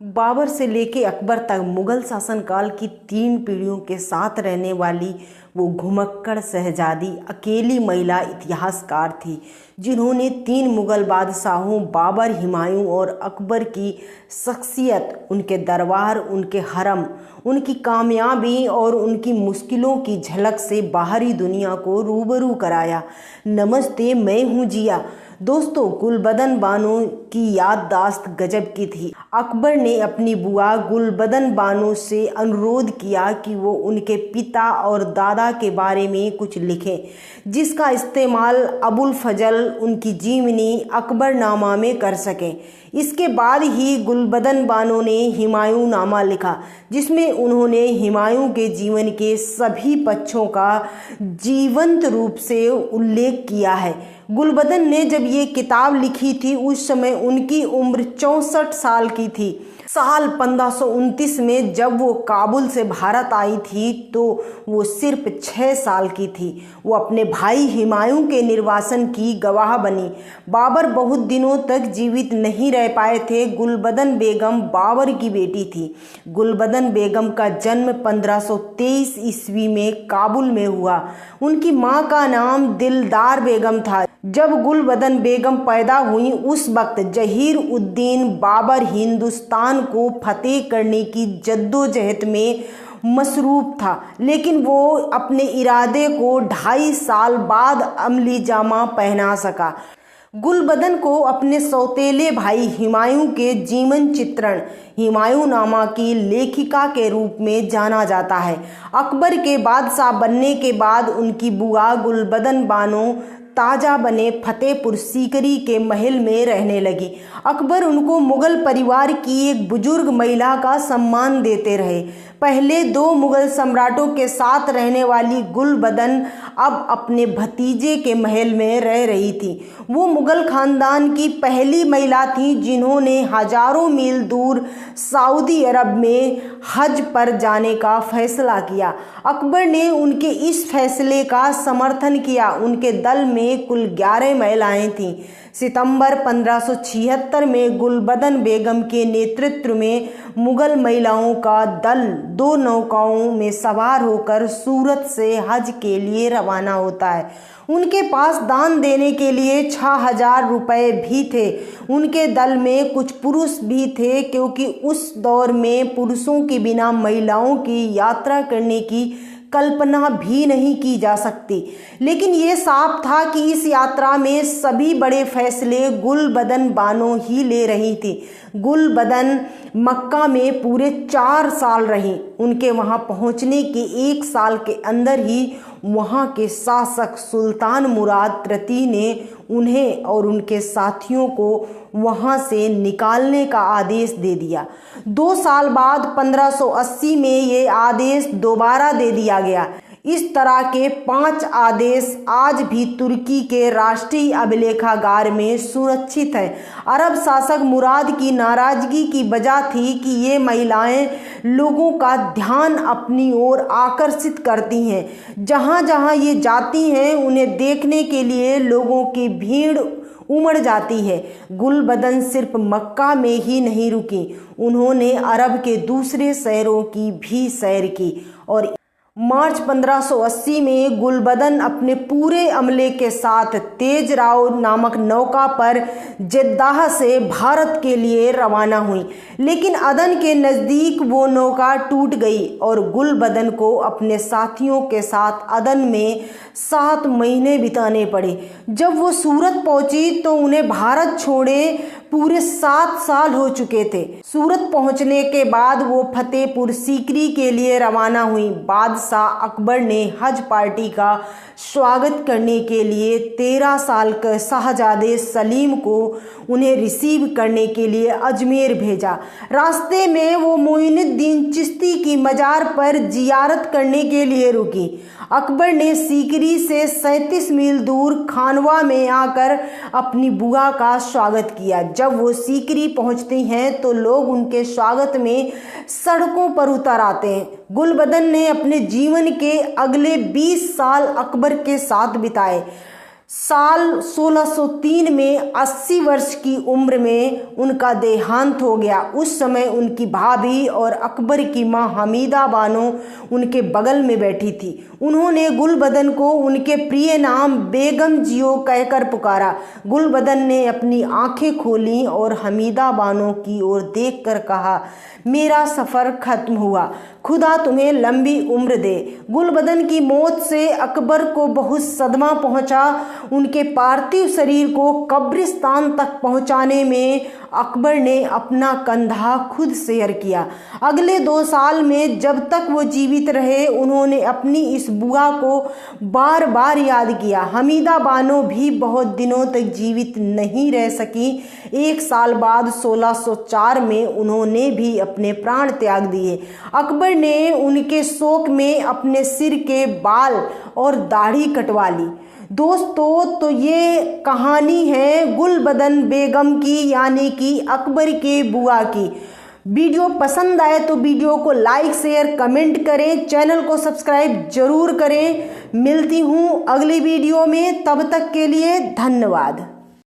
बाबर से लेके अकबर तक मुगल शासनकाल की 3 पीढ़ियों के साथ रहने वाली वो घुमक्कड़ शहजादी अकेली महिला इतिहासकार थी जिन्होंने 3 मुगल बादशाहों बाबर, हुमायूं और अकबर की शख्सियत, उनके दरबार, उनके हरम, उनकी कामयाबी और उनकी मुश्किलों की झलक से बाहरी दुनिया को रूबरू कराया। नमस्ते, मैं हूँ जिया। दोस्तों, गुलबदन बानो की याददाश्त गजब की थी। अकबर ने अपनी बुआ गुलबदन बानो से अनुरोध किया कि वो उनके पिता और दादा के बारे में कुछ लिखें, जिसका इस्तेमाल अबुल फजल उनकी जीवनी अकबरनामा में कर सकें। इसके बाद ही गुलबदन बानो ने हुमायूं नामा लिखा, जिसमें उन्होंने हुमायूं के जीवन के सभी पक्षों का जीवंत रूप से उल्लेख किया है। गुलबदन ने जब ये किताब लिखी थी उस समय उनकी उम्र 64 साल की थी। साल 1529 में जब वो काबुल से भारत आई थी तो वो सिर्फ 6 साल की थी। वो अपने भाई हुमायूं के निर्वासन की गवाह बनी। बाबर बहुत दिनों तक जीवित नहीं रह पाए थे। गुलबदन बेगम बाबर की बेटी थी। गुलबदन बेगम का जन्म 1523 ईस्वी में काबुल में हुआ। उनकी माँ का नाम दिलदार बेगम था। जब गुलबदन बेगम पैदा हुई उस वक्त जहीर उद्दीन बाबर हिंदुस्तान को फतेह करने की जद्दोजहद में मसरूफ था, लेकिन वो अपने इरादे को 2.5 साल बाद अमली जामा पहना सका। गुलबदन को अपने सौतेले भाई हुमायूं के जीवन चित्रण हुमायूंनामा की लेखिका के रूप में जाना जाता है। अकबर के बादशाह बनने के बाद उनकी बुआ गुलबदन बानो ताजा बने फतेहपुर सीकरी के महल में रहने लगी। अकबर उनको मुगल परिवार की एक बुजुर्ग महिला का सम्मान देते रहे। पहले 2 मुगल सम्राटों के साथ रहने वाली गुलबदन अब अपने भतीजे के महल में रह रही थी। वो मुगल खानदान की पहली महिला थी जिन्होंने हजारों मील दूर सऊदी अरब में हज पर जाने का फैसला किया। अकबर ने उनके इस फैसले का समर्थन किया। उनके दल में कुल 11 महिलाएं थीं। सितंबर 1576 में गुलबदन बेगम के नेतृत्व में मुगल महिलाओं का दल 2 नौकाओं में सवार होकर सूरत से हज के लिए रवाना होता है। उनके पास दान देने के लिए 6000 रुपये भी थे। उनके दल में कुछ पुरुष भी थे, क्योंकि उस दौर में पुरुषों के बिना महिलाओं की यात्रा करने की कल्पना भी नहीं की जा सकती। लेकिन ये साफ था कि इस यात्रा में सभी बड़े फैसले गुलबदन बानो ही ले रही थी। गुलबदन मक्का में पूरे 4 साल रही। उनके वहां पहुंचने के 1 साल के अंदर ही वहां के शासक सुल्तान मुराद तृतीय ने उन्हें और उनके साथियों को वहां से निकालने का आदेश दे दिया। 2 साल बाद 1580 में ये आदेश दोबारा दे दिया गया। इस तरह के 5 आदेश आज भी तुर्की के राष्ट्रीय अभिलेखागार में सुरक्षित हैं। अरब शासक मुराद की नाराजगी की वजह थी कि ये महिलाएं लोगों का ध्यान अपनी ओर आकर्षित करती हैं। जहां जहां ये जाती हैं उन्हें देखने के लिए लोगों की भीड़ उमड़ जाती है। गुलबदन सिर्फ मक्का में ही नहीं रुकी, उन्होंने अरब के दूसरे शहरों की भी सैर की और मार्च 1580 में गुलबदन अपने पूरे अमले के साथ तेजराव नामक नौका पर जेद्दाह से भारत के लिए रवाना हुई। लेकिन अदन के नज़दीक वो नौका टूट गई और गुलबदन को अपने साथियों के साथ अदन में 7 महीने बिताने पड़े। जब वो सूरत पहुंची तो उन्हें भारत छोड़े पूरे 7 साल हो चुके थे। सूरत पहुंचने के बाद वो फतेहपुर सीकरी के लिए रवाना हुई। बादशाह अकबर ने हज पार्टी का स्वागत करने के लिए 13 साल के शाहजादे सलीम को उन्हें रिसीव करने के लिए अजमेर भेजा। रास्ते में वो मोइनुद्दीन चिश्ती की मजार पर जियारत करने के लिए रुकी। अकबर ने सीकरी से 37 मील दूर खानवा में आकर अपनी बुआ का स्वागत किया। जब वो सीकरी पहुंचती हैं तो लोग उनके स्वागत में सड़कों पर उतर आते हैं। गुलबदन ने अपने जीवन के अगले 20 साल अकबर के साथ बिताए। साल 1603 में 80 वर्ष की उम्र में उनका देहांत हो गया। उस समय उनकी भाभी और अकबर की मां हमीदा बानो उनके बगल में बैठी थी। उन्होंने गुलबदन को उनके प्रिय नाम बेगम जियो कहकर पुकारा। गुलबदन ने अपनी आंखें खोलीं और हमीदा बानो की ओर देखकर कहा, मेरा सफ़र खत्म हुआ, खुदा तुम्हें लंबी उम्र दे। गुलबदन की मौत से अकबर को बहुत सदमा पहुंचा। उनके पार्थिव शरीर को कब्रिस्तान तक पहुंचाने में अकबर ने अपना कंधा खुद शेयर किया। अगले 2 साल में जब तक वो जीवित रहे, उन्होंने अपनी इस बुआ को बार बार याद किया। हमीदा बानो भी बहुत दिनों तक जीवित नहीं रह सकी। 1 साल बाद 1604 में उन्होंने भी अपने प्राण त्याग दिए। अकबर ने उनके शोक में अपने सिर के बाल और दाढ़ी कटवा ली। दोस्तों, तो ये कहानी है गुलबदन बेगम की, यानी कि अकबर के बुआ की। वीडियो पसंद आए तो वीडियो को लाइक शेयर कमेंट करें, चैनल को सब्सक्राइब जरूर करें। मिलती हूँ अगली वीडियो में, तब तक के लिए धन्यवाद।